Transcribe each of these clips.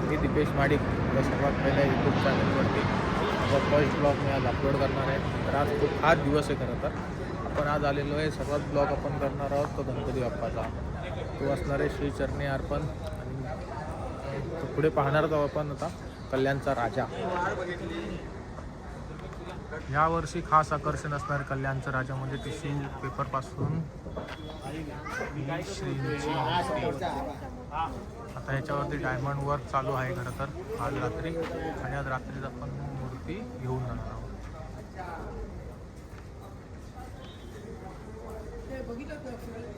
मी दीपेश माडिक या सर्वात पहिल्या यूट्यूब चॅनलवरती माझा फर्स्ट ब्लॉग मी आज अपलोड करणार आहे. तर आज खूप खास दिवस आहे खरं तर. आपण आज आलेलो आहे, सर्वात ब्लॉग आपण करणार आहोत तो गणपती बाप्पाचा. तो असणार आहे श्री चरणी अर्पण आणि पुढे पाहणार आहोत आपण आता कल्याणचा राजा. यावर्षी खास आकर्षण असणार कल्याणचा राजा म्हणजे टिश्यू पेपरपासून श्रींची आता ह्याच्यावरती डायमंड वर्क चालू आहे खरं तर आज रात्री, आणि आज रात्रीच आपण मूर्ती घेऊन जाणार आहोत.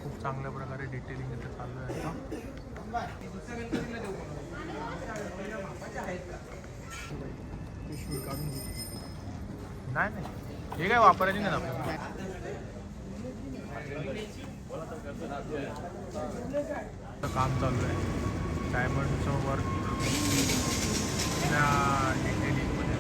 खूप चांगल्या प्रकारे डिटेलिंग इथे चालू आहे आता. नाही नाही, हे काय वापरायची नाही आपल्याला. काम चालू आहे डायमंडचं वर्क डिटेलिंग मध्ये.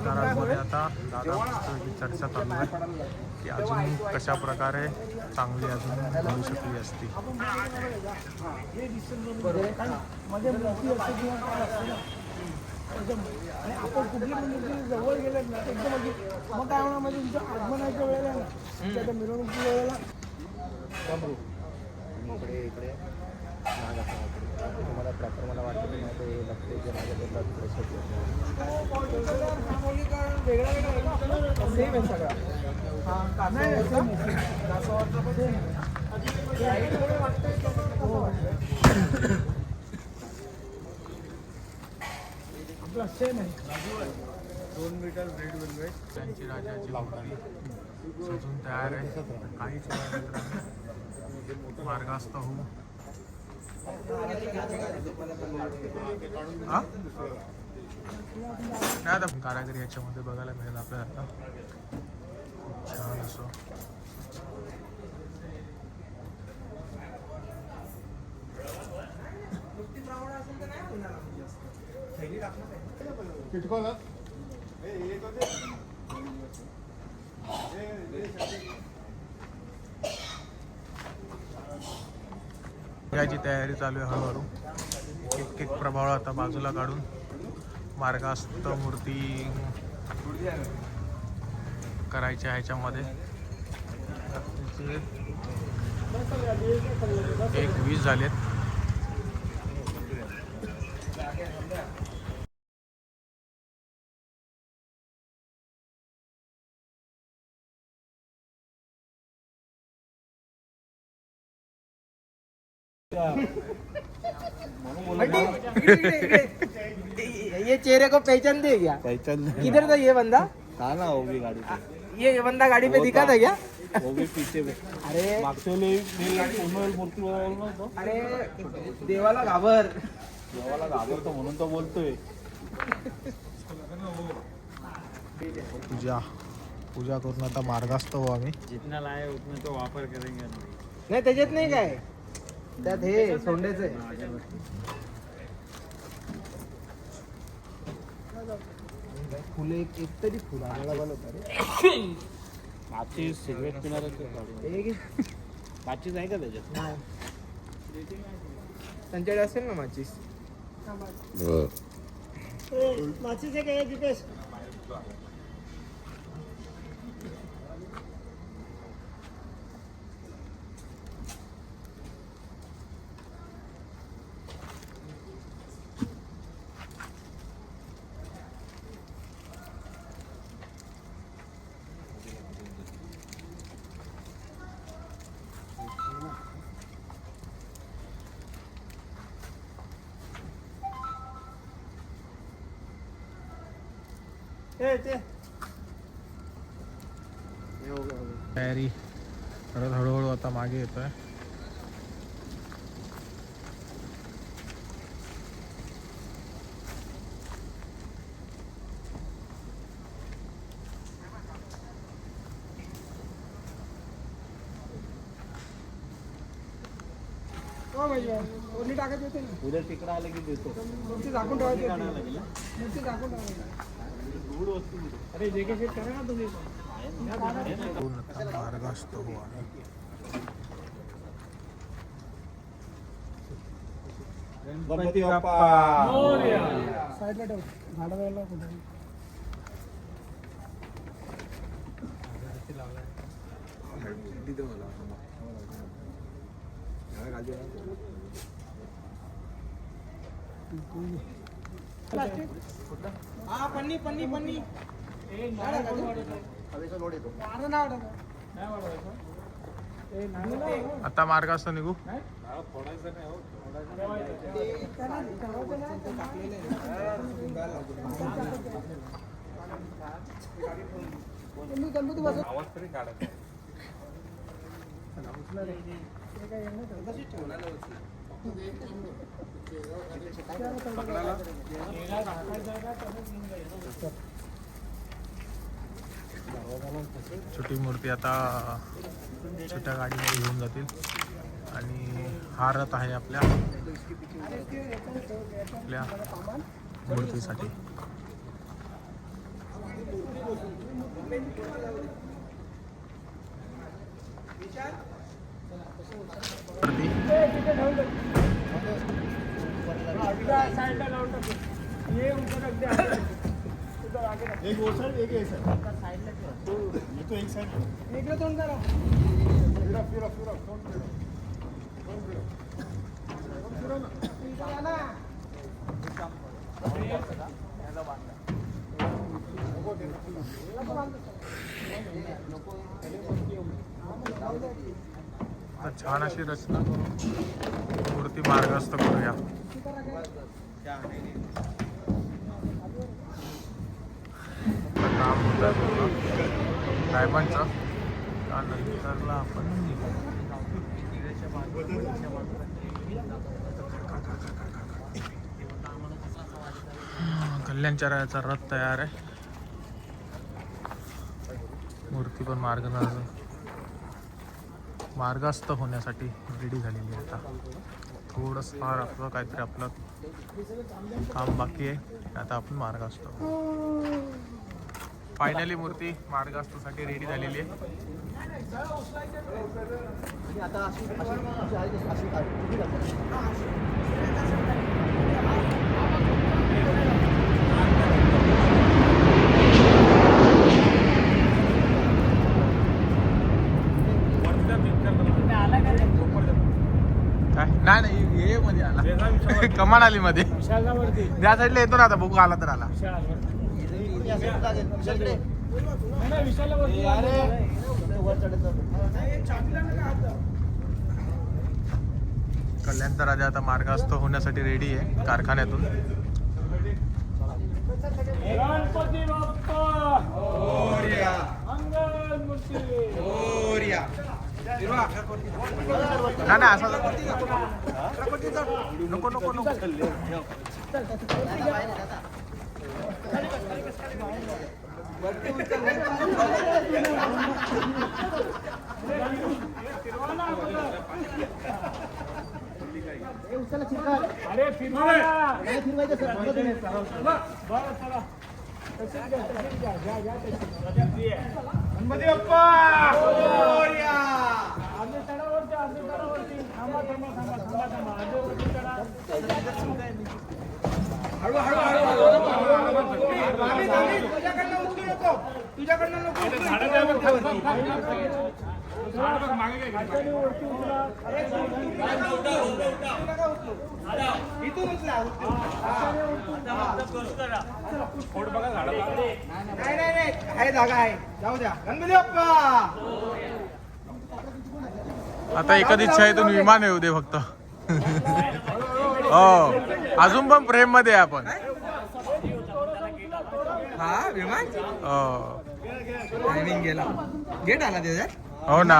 घरांमध्ये आता दादाची चर्चा चालू आहे की अजून कशा प्रकारे चांगली अजून होऊ शकली असती. आणि आपण कुठली पण जवळ गेलेत ना एकदम मग काय होणार म्हणजे तुमच्या आगमनाच्या वेळेला ना तुमच्या मिरवणुकीच्या वेळेला इकडे इकडे तुम्हाला प्रॉपर मला वाटतं की नाही ते बघते जे माझ्या बोलतात वेगळा वेगळा सेम आहे सगळा. आपला सेम आहे. 2 मीटर रेड वेल्वेट त्यांची राजाची मूर्ती सजून तयार आहे. काहीच मार्गास्थ होऊ नाही आता कारागिरी याच्यामध्ये बघायला मिळेल आपल्याला. खूप छान असं याची तयारी चालू आहे हळूहळू. एक एक प्रभाव आता बाजूला काढून मार्गास्थ मूर्ती करायच्या ह्याच्यामध्ये 1:20 झालेत. ये चेहरे को पहचान दे क्या? पहचान किधर था ये बंदा? था ना वो भी गाड़ी पे. ये बंदा गाड़ी पे दिखा था क्या? वो भी पीछे में. अरे मागच्या वेळी मूर्ती बनवतो. अरे देवाला घाबर. देवाला घाबरतो म्हणून तो बोलतोय. पूजा करून आता मार्गास्थ हो आम्ही. जितना लाए उतना तो वापर करेंगे. नाही त्याच्यात नाही काय, त्यात हे सोंडेच आहे. फुले एक तरी फुल आम्हाला बनवता रे. मागची सिगरेट पिणार माचीस आहे का त्याच्यात? त्यांच्याकडे असेल ना माचीस. माचीस आहे काय दीपेश? तयारी परत हळूहळू आता मागे येतोय. हो म्हणजे ओढणी टाकायची होते ना. उद्या तिकडं आलं की देतो. मूर्ती झाकून ठेवायची होती. मूर्ती झाकून ठेवायची. अरे जे काही शेट करा ना तुम्ही मार्ग असतो गणपती बाप्पा साईडला ठेव झाडं वेळेला कुठे हा पन्नी पन्नी पन्नी आता मार्ग असतो निघू. गणपती बसत आवाज तरी काढायचा. छोटी मूर्ती आता छोट्या गाडीमध्ये घेऊन जातील आणि हा रथ आहे आपल्या मूर्तीसाठी. एक वो साइड एक ये साइड. ये तो एक साइड. इकडे तोंड करा फिरा तोंड फिरा. छान अशी रचना मूर्ती मार्गस्थ करूया. काम होतं डायमंडचं त्यानंतरला आपण कल्याणचार्याचा रथ तयार आहे. मूर्ती पण मार्गस्थ होण्यासाठी रेडी झालेली आहे. आता थोडंसं फार आपलं काहीतरी आपलं काम बाकी आहे. आता आपण मार्गस्थ फायनली मूर्ती मार्गस्थासाठी रेडी झालेली आहे. काय नाही हे मध्ये आला कमान आली मध्ये त्या साईडला येतो ना. आता बघू आला तर आला. कल्याणचा राजा आता मार्गस्थ होण्यासाठी रेडी आहे कारखान्यातून. गणपती बाप्पा मोरया. मंगल मूर्ती नाही असं नको नको नको. अरे फिरवायचं सर. बरं चला तशीच घ्या गणपती बाप्पा अर्धे चढावरती थांबा अर्धे चढा. तुझ्याकडनं नको इथून उचला. नाही आहे जागा आहे. जाऊ द्या. गणपती बाप्पा. आता एकच इच्छा आहे, इथून विमान येऊ दे फक्त. हो अजून पण प्रेम मध्ये आहे आपण. हा विमान हो टायमिंग गेला. गेट आला त्याच्यात. हो ना.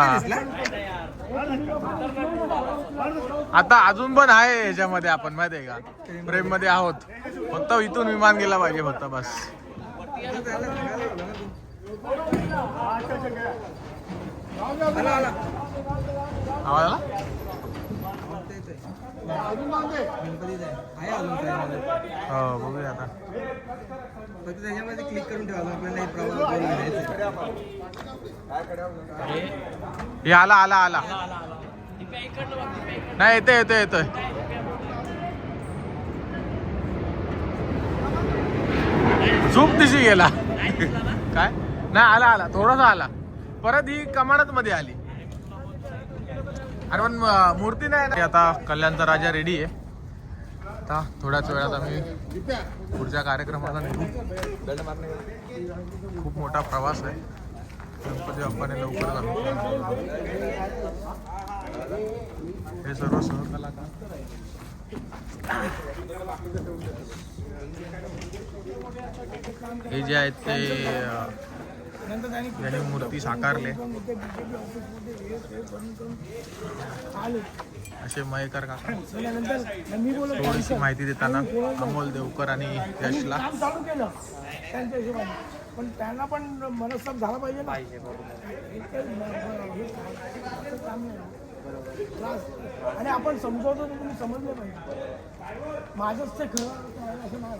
आता अजून पण आहे ह्याच्यामध्ये आपण माहिती आहे का, प्रेम मध्ये आहोत. फक्त इथून विमान गेला पाहिजे फक्त बस. आवाज आला? गणपतीच आहे अजून काय हो बघूया आता. फक्त त्याच्यामध्ये क्लिक करून ठेवा आपल्याला प्रॉब्लेम हे आला आला आला नाही येतोय येतोय येतोय. झूप दिशी गेला काय नाही आला आला थोडासा आला परत ही कमानात मध्ये आली. अरे पण मूर्ती नाही ना. आता कल्याणचा राजा रेडी आहे. आता थोड्याच वेळात आम्ही पुढच्या कार्यक्रमाला निघू. खूप मोठा प्रवास आहे. गणपती बाप्पाने लवकर जाऊ. हे सर्व सहकलाकार हे जे आहेत ते यांनी मूर्ती साकारले असे मयेकर काका. थोडीशी माहिती देताना अमोल देवकर आणि यशला. काम चालू केलं त्यांच्या हिशोबाने पण त्यांना पण मनस्ताप झाला पाहिजे ना. आणि आपण समजवतो तर तुम्ही समजले पाहिजे. माझंच ते खरं असं नाही.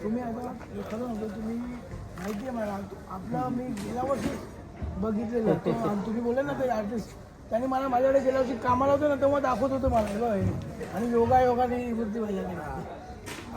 तुम्ही आता खरं म्हणतो तुम्ही माहिती आहे मला आपलं मी गेल्या वर्षी बघितलेलं आणि तुम्ही बोलले ना ते आर्टिस्ट त्यांनी मला माझ्याकडे गेल्या वर्षी कामाला होते ना तेव्हा दाखवत होतं मला आणि योगाने वृत्ती पाहिजे.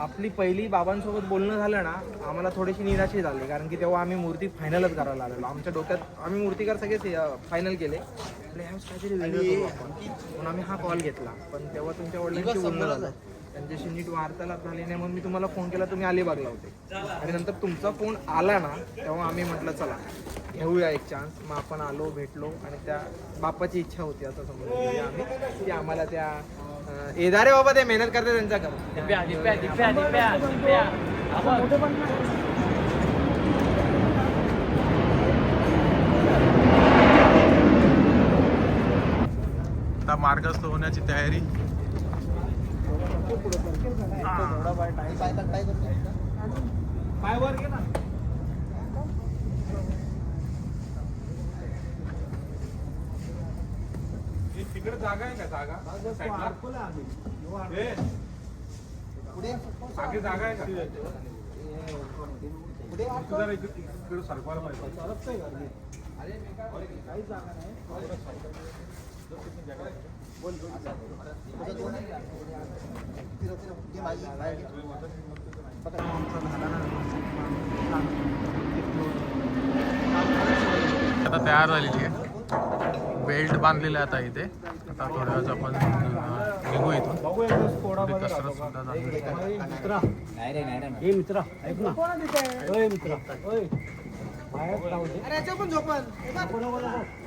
आपली पहिली बाबांसोबत बोलणं झालं ना आम्हाला थोडीशी निराशी झाली कारण की तेव्हा आम्ही मूर्ती फायनलच करायला आलेलो. आमच्या डोक्यात आम्ही मूर्तिकार सगळेच फायनल केले आपल्या ह्यावेळेस काहीतरी वेगळं करू आपण म्हणून आम्ही हा कॉल घेतला. पण तेव्हा तुमच्या वडिलांशी बोलणं झालं त्यांच्याशी नीट वार्तालाप झाली नाही म्हणून मी तुम्हाला फोन केला. तुम्ही अलिबागला होते आणि नंतर तुमचा फोन आला ना तेव्हा आम्ही म्हटलं चला घेऊया एक चान्स. मग आपण आलो भेटलो आणि त्या बाप्पाची इच्छा होती असं समजून म्हणजे आम्ही ती आम्हाला त्या येदारे बाबा ते मेहनत करते त्यांच्या आता मार्गस्थ होण्याची तयारी. पायवर घे ना. तिकडे जागा आहे का जागा आगे जागा आहे का इकडे सरकवायला पाहिजे. आता तयार झालेली आहे. बेल्ट बांधलेला आहे आता इथे. आता थोड्या वेळात आपण निघू इथून. थोडी कसरत सुद्धा झाली.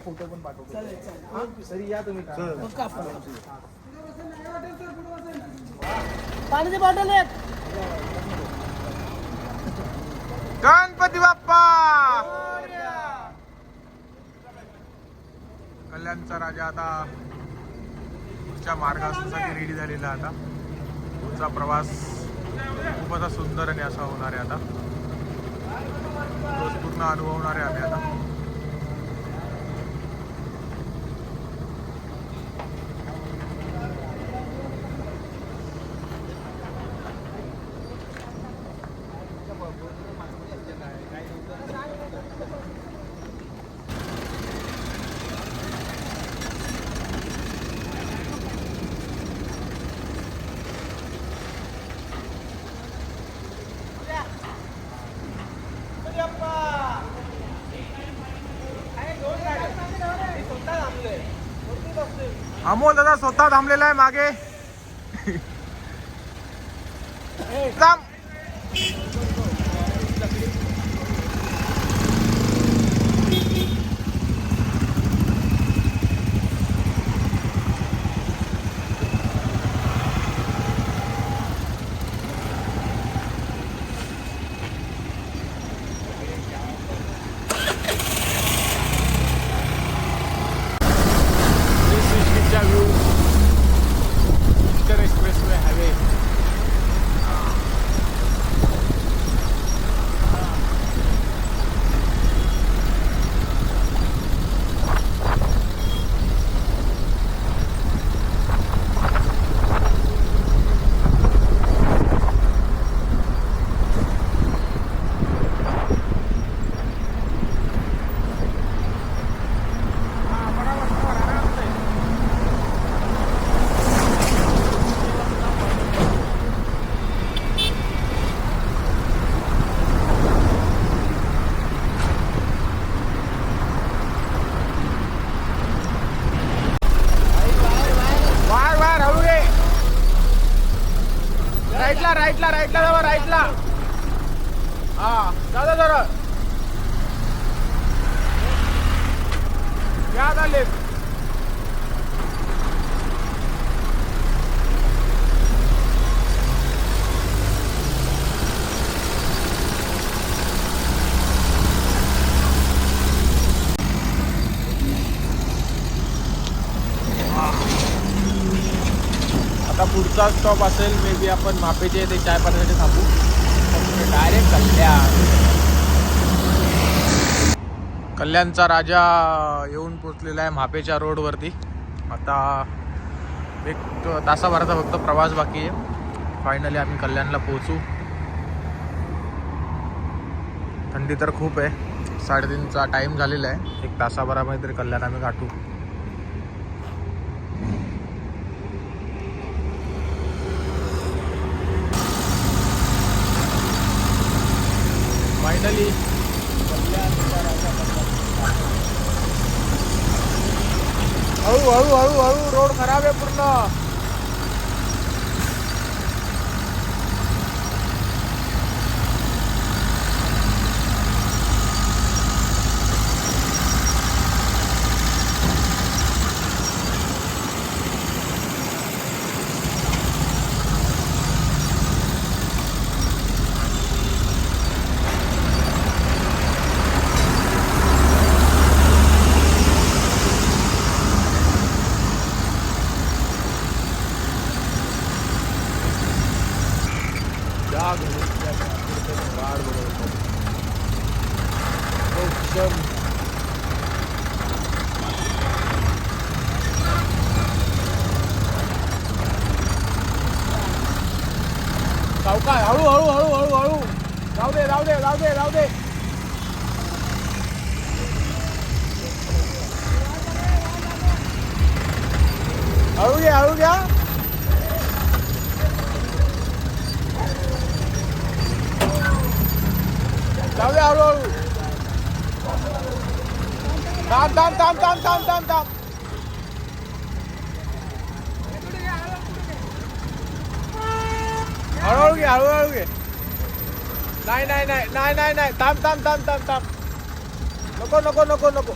फोटो पण पाठवतो तरी या तुम्ही पाण्याची बॉटल एक गणपती बाप्पा. कल्याणचा राजा आता पुढच्या मार्गासाठी रेडी झालेला आता. पुढचा प्रवास खूप असा सुंदर आणि असा होणार आहे. आता तो पूर्ण अनुभवणार आहे आम्ही आता. अमोल दादा स्वतः थांबलेला आहे मागे. थांब. राईटला जावा राईटला. हा दादा जरा या झाले. आता पुढचा स्टॉप असेल मे बी आपण मापेचे ते चाय पाण्यासाठी थांबू. डायरेक्ट कल्याणचा राजा येऊन पोचलेला आहे मापेच्या रोडवरती. आता एक तासाभराचा फक्त प्रवास बाकी आहे. फायनली आम्ही कल्याणला पोहोचू. थंडी तर खूप आहे. 3:30चा टाईम झालेला आहे. एक तासाभरामध्ये तरी कल्याण आम्ही गाठू. फायनली हळू हळू हळू हळू रोड खराब आहे पूर्ण. सावकाश हळू हळू हळू हळू हळू जाऊ दे जाऊ दे जाऊ दे जाऊ दे. हळू घ्या हळू घ्या. जाऊ दे हळू हळू. थांब थांब थांब थांब थांब थांब थांब. हळूहळू घे हळूहळू घे. नाही नाही नाही नाही नाही नाही थांब थांब थांब थांब थांब. नको नको नको नको.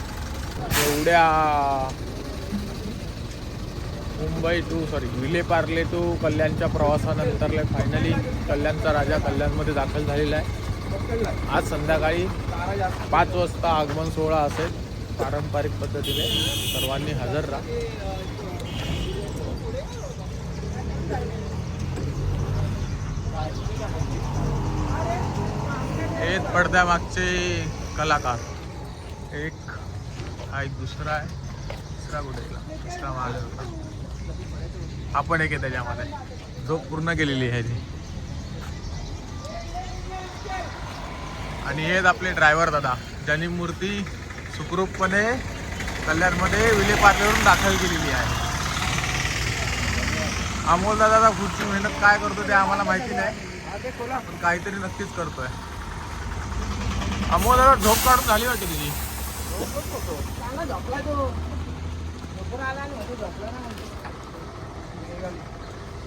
एवढ्या मुंबई टू विलेपार्ले टू कल्याणच्या प्रवासानंतर फायनली कल्याणचा राजा कल्याणमध्ये दाखल झालेला आहे. आज संध्याकाळी 5 वाजता आगमन सोहळा असेल. पारंपरिक पद्धतीने सर्वांनी हजर राहा. हे पडद्यामागचे कलाकार. एक हा एक दुसरा आहे. तिसरा कुठे गेला? तिसरा मागे होता. आपण एक आहे त्याच्यामध्ये जो पूर्ण केलेली आहे ती. आणि हेच आपले ड्रायव्हर दादा ज्यांनी मूर्ती सुखरूपपणे कल्याणमध्ये विलेपार्लेवरून दाखल केलेली आहे. अमोल दादा पुढची मेहनत काय करतो ते आम्हाला माहिती नाही, पण काहीतरी नक्कीच करतोय. अमोल दादा झोप काढून झाली वाटते तुझी.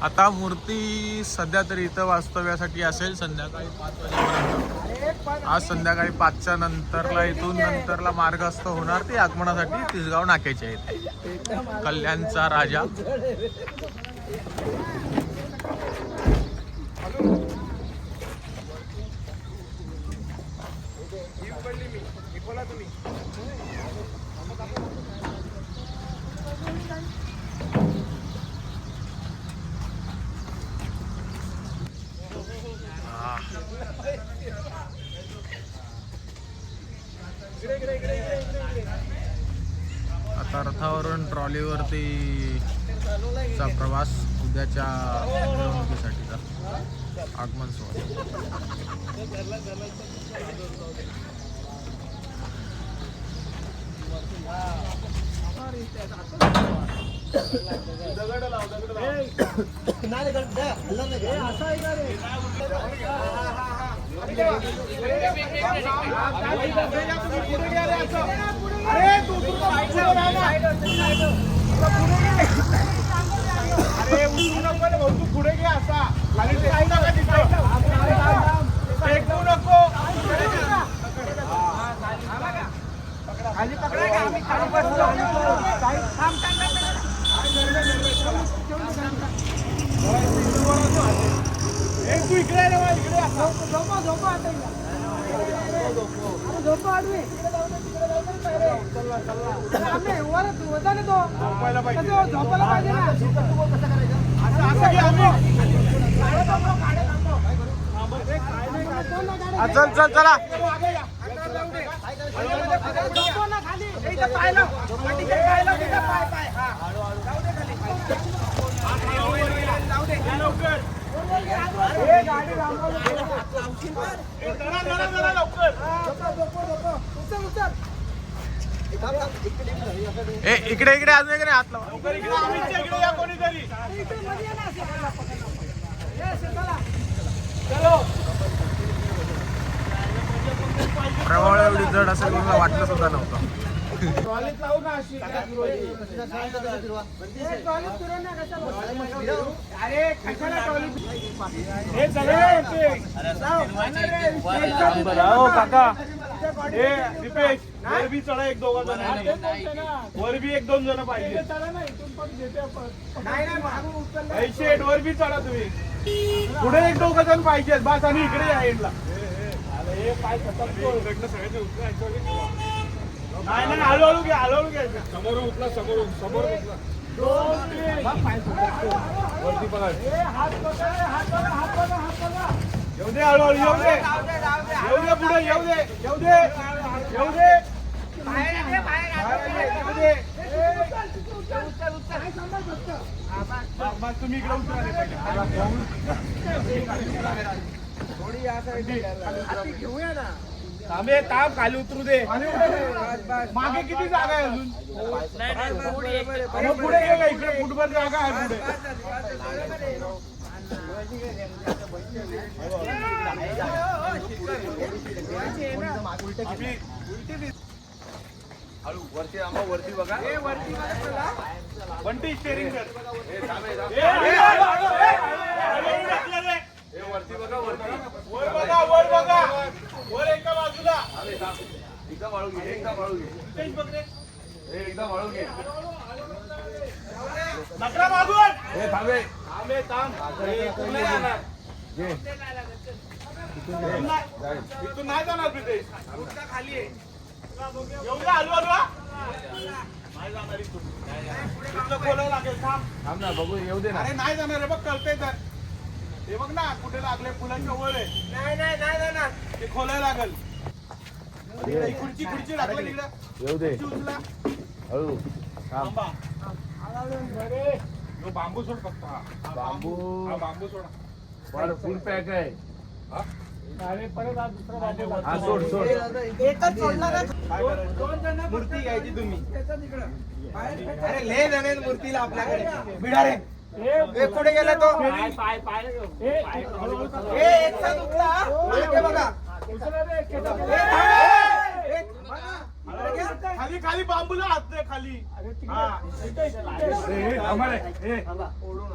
आता मूर्ती सध्या तरी इथं वास्तव्यासाठी असेल संध्याकाळी 5 वाजेपर्यंत. आज संध्याकाळी 5च्या नंतरला इथून नंतरला मार्गस्थ होणार ती आगमनासाठी तिसगाव नाक्याच्या इथे. कल्याणचा राजा आता रथावरून ट्रॉलीवरती चा प्रवास उद्याच्या मिरवणुकीसाठीचा आगमन सोहळा. अरे उठू नको भाऊ, तू पुढे घे असा खाली तू इकडे रे बा, इकडे झोपा आता इला. अरे झोपा आडवी. आम्ही वरच होता ना तो. झोपायला पाहिजे. कसं झोपायला पाहिजे ना. असं की आम्ही चल चल चला झोपो ना खाली. इथं पाय लाव. पाठीचे पाय लाव, तिथं पाय पाय. हा. जाऊ दे खाली. जाऊ दे. लवकर हे गाडी रामराव. जरा लवकर उचल उचल. ए इकडे इकडे अजून इकडे हात लावा. लवकर इकडे आम्हीच्या इकडे या कोणीतरी इथं मध्ये ये ना. ये चला. प्रभावळा एवढी जड असेल मला वाटलं सुद्धा नव्हतं. टॉयलेट लावू ना अशी अरे कशाला टॉयलेट. हे सगळे काका हे दीपेश वर बी चढा एक दोघा जण वर बी एक दोन जण पाहिजे नाही नाही मागून उचललं. पैसे वर बी चढा तुम्ही पुढे एक दोघ जण पाहिजेत बस आणि इकडे या एंडला नाही नाही हळूहळू घ्या हळूहळू घ्या समोरून उचला समोरून समोर उचला वरती बघा येऊ दे हळूहळू येऊ दे येऊ दे पुढे येऊ दे येऊ दे येऊ दे बाहेर ये, बाहेर येऊ दे उचल उचल. मग तुम्ही इकडे उतरा रे पहिले थोडी या साईड घेऊया ना. थांबे ताप खाली उतरू दे मागे किती जागा आहे अजून मग पुढे ये का इकडे फुटभर जागा आहे पुढे हळू वरती आंबा वरती बघा बंटी स्टेरिंग कर वरती बघा वरती वर बघा वर बघा वर एका बाजूला एकदम वाळू घे एकदम वाळू घे एकदम वाळू घे नकरा मागून हे थांबे थांबे थांब नाही जाणार इथून नाही जाणार प्रितेश खाली आहे एवढ्या हलू हलू नाही जाणार इथून खोलावं लागेल थांब ना बघू येऊ दे ना अरे नाही जाणार रे बघ कळतंय तर हे बघ ना कुठे लागले फुलांच्या वर आहे नाही नाही नाही जाणार. ते खोलायला लागल खुर्ची खुर्ची लागली तिकडे येऊ दे उचला हळू थांबा जो बांबू सोड फक्त हा बांबू हा बांबू सोडा पण फुल पॅक आहे. अरे परत हा दुसरा बांबू हा सोड सोड एकच सोडला का. काय करायचं? दोन जण मूर्ती घ्यायची तुम्ही. त्याचं तिकडं. बाहेर अरे लय जण आहेत मूर्तीला आपल्याकडे. बिडारे. हे पुढे गेला तो. हे एक साथ उचला. मागे बघा. खाली खाली बांबूला हात दे खाली हा.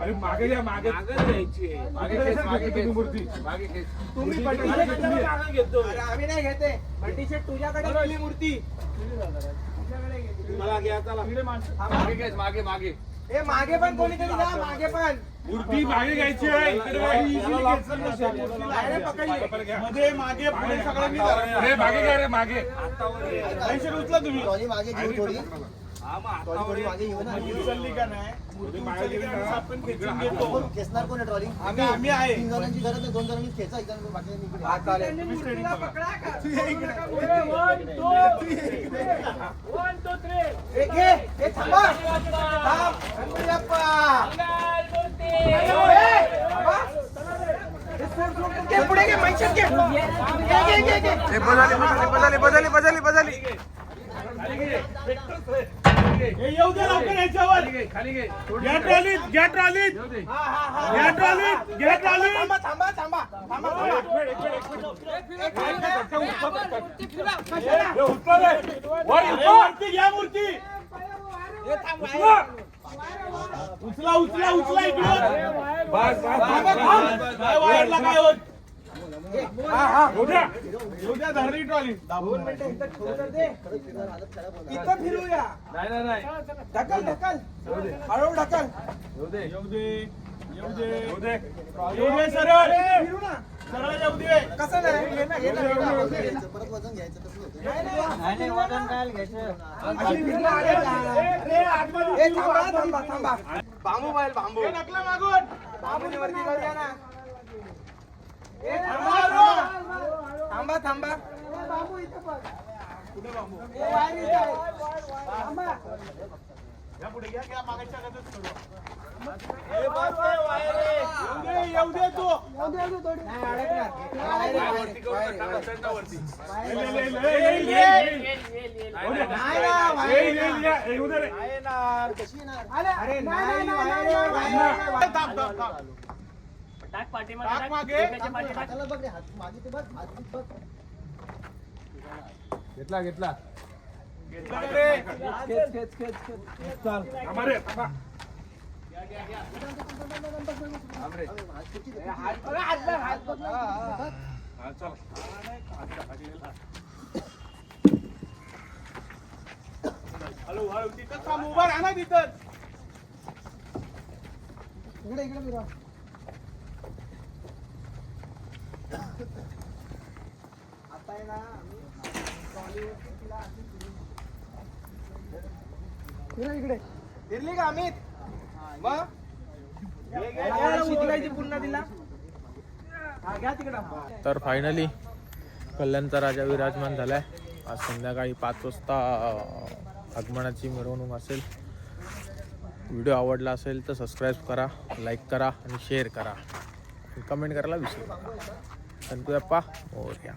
अरे मागे घ्या मागे मागे घ्यायची मूर्ती मागे घ्यायची तुम्ही अरे आम्ही नाही घेते. बंटी शेट तुझ्याकडे गेली मूर्ती. मला घ्या चला मागे घ्यायच मागे मागे हे मागे पण कोणीतरी जा मागे पण. मूर्ती मागे घ्यायची आहे इकडे मध्ये मागे पुढे सगळ्यांनी रे मागे घ्या रे मागे पैसे उचला तुम्ही मागे घेऊ थोडी उचलली का नाही मूर्ती उचलली का नाही आपण खेचून घेतो खेचणार कोण आहे ट्रॉली आम्ही आहे 3 जणांची गरज नाही 2 जणांनी खेचा एकदा बाकी इकडे हा चालेल. तुम्ही स्टेडिंग बघा हे घे. हे थांबा. थांब. गणपती बाप्पा. घे पुढे घे मैशात घे. घे घे घे घे. बजाली बजाली हे येऊ दे लवकर याच्यावर घ्या ट्रॉलीत घ्या ट्रॉलीत घ्या ट्रॉलीत घ्या ट्रॉलीत थांबा थांबा थांबा थांबा वरती घ्या मूर्ती उचला उचला उचला इकडे वायरला काय होत येऊ द्या धरली ट्रॉली दोन मिनिटं इथं ठेवू तर दे. इथं फिरूया. नाही ढकल ढकल हळू ढकल. येऊ दे येऊ दे येऊ दे येऊ दे येऊ दे सरळ फिरू ना. सरळ येऊ दे कसं नाही घे ना, घे ना, घे ना. घ्यायचं, परत वजन घ्यायचं तसं होतं. नाही, वजन काय घ्यायचं. अशी फिरला आहे ना. ए, आतमध्ये ए, थांबा थांबा. बांबू पाहिजे बांबू. ए, नकला मागून बांबूने वरती जाऊया ना. ए, थांबा. थांबा थांबा. बाबू इथं बघ. कुठे बांबू ए, वायर इथं आहे. थांबा. या पुढे घ्या मागायच्या अगोदरच करू. ए, बस ए, वायर आहे. येऊ दे तू जाऊ दे, जाऊ दे थोडी. नाही अडकणार. वरती करू नका, चढ ना वरती. नाही येईल ना, वायर येऊ दे रे. आहे ना. कशी येणार? अरे नाही थांब थांब थांब टाक पाठीमागे टाक टाक. मागे. डोक्याच्या पाठीमागे. हाताला बघ रे, हात मागे ते बघ, हात बीत बघ. घेतला घेतला घेतला रे खेच खेच खेच. थांबा रे थांबा. हात किती दे? हा, चल. हळू हळू तिथं थांब उभा राहा ना तिथं इकडे इकडे फिरवा. आता आहे ना फिरा इकडे. फिरली का अमित? मग शिकवायची पुन्हा तिला. हा घ्या तिकडं. तर फायनली कल्याणचा राजा विराजमान झालाय. आज संध्याकाळी 5 वाजता आगमनाची मिरवणूक असेल. व्हिडिओ आवडला असेल तर सबस्क्राईब करा, लाईक करा आणि शेअर करा. कमेंट करायला विसरू नका. गणपती बाप्पा मोरया.